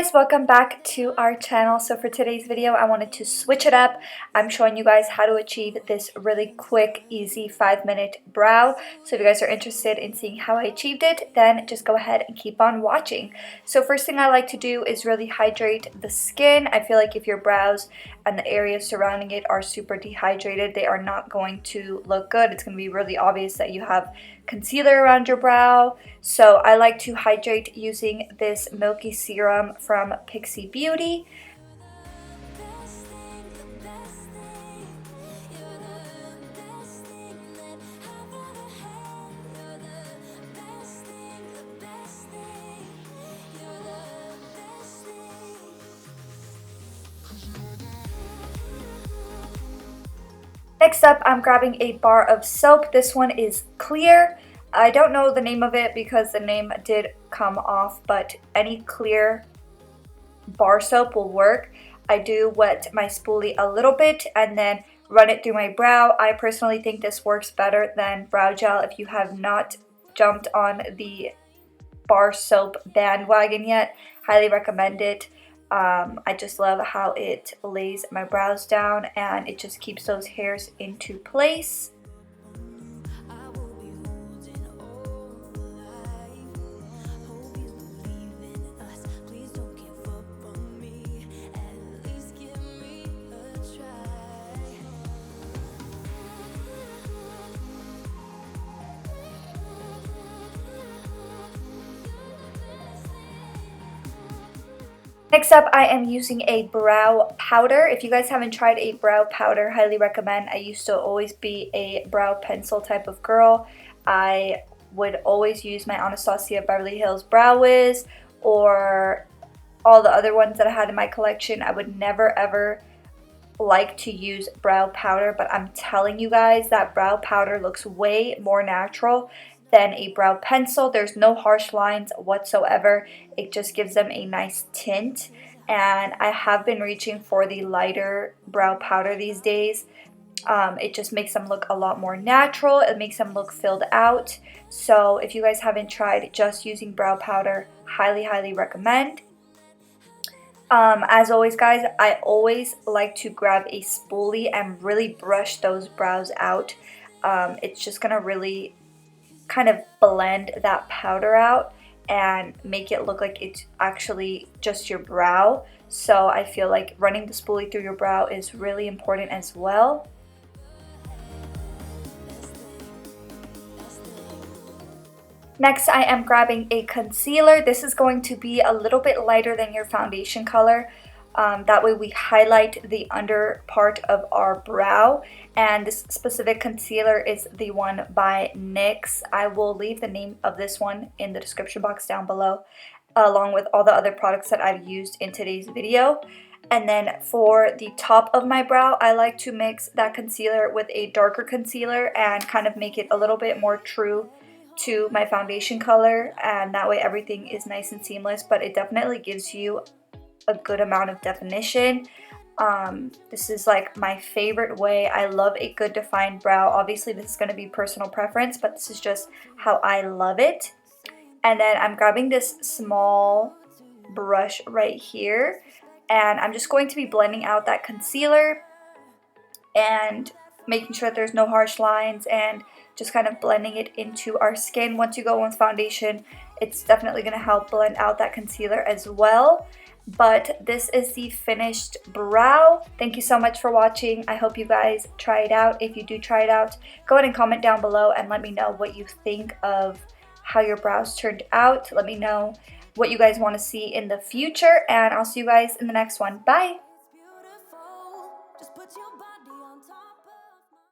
guys, welcome back to our channel. So for today's video I wanted to switch it up. I'm showing you guys how to achieve this really quick, easy 5-minute brow. So if you guys are interested in seeing how I achieved it, then just go ahead and keep on watching. So first thing I like to do is really hydrate the skin. I feel like if your brows and the areas surrounding it are super dehydrated, they are not going to look good. It's going to be really obvious that you have concealer around your brow. So I like to hydrate using this milky serum from Pixie Beauty. Next up, I'm grabbing a bar of soap. This one is clear. I don't know the name of it because the name did come off, but any clear bar soap will work. I do wet my spoolie a little bit and then run it through my brow. I personally think this works better than brow gel. If you have not jumped on the bar soap bandwagon yet, highly recommend it. I just love how it lays my brows down and it just keeps those hairs into place. Next up, I am using a brow powder. If you guys haven't tried a brow powder, highly recommend. I used to always be a brow pencil type of girl. I would always use my Anastasia Beverly Hills Brow Wiz or all the other ones that I had in my collection. I would never ever like to use brow powder, but I'm telling you guys that brow powder looks way more natural than a brow pencil. There's no harsh lines whatsoever. It just gives them a nice tint, and I have been reaching for the lighter brow powder these days. It just makes them look a lot more natural. It makes them look filled out. So if you guys haven't tried just using brow powder, highly recommend. As always guys, I always like to grab a spoolie and really brush those brows out. It's just gonna really kind of blend that powder out and make it look like it's actually just your brow. So I feel like running the spoolie through your brow is really important as well. Next, I am grabbing a concealer. This is going to be a little bit lighter than your foundation color. That way we highlight the under part of our brow. And this specific concealer is the one by NYX. I will leave the name of this one in the description box down below, along with all the other products that I've used in today's video. And then for the top of my brow, I like to mix that concealer with a darker concealer and kind of make it a little bit more true to my foundation color, and that way everything is nice and seamless, but it definitely gives you a good amount of definition. This is like my favorite way. I love a good defined brow. Obviously this is going to be personal preference, but this is just how I love it. And then I'm grabbing this small brush right here, and I'm just going to be blending out that concealer and making sure that there's no harsh lines and just kind of blending it into our skin. Once you go on with foundation, it's definitely going to help blend out that concealer as well. But this is the finished brow. Thank you so much for watching. I hope you guys try it out. If you do try it out, go ahead and comment down below and let me know what you think of how your brows turned out. Let me know what you guys want to see in the future, and I'll see you guys in the next one. Bye!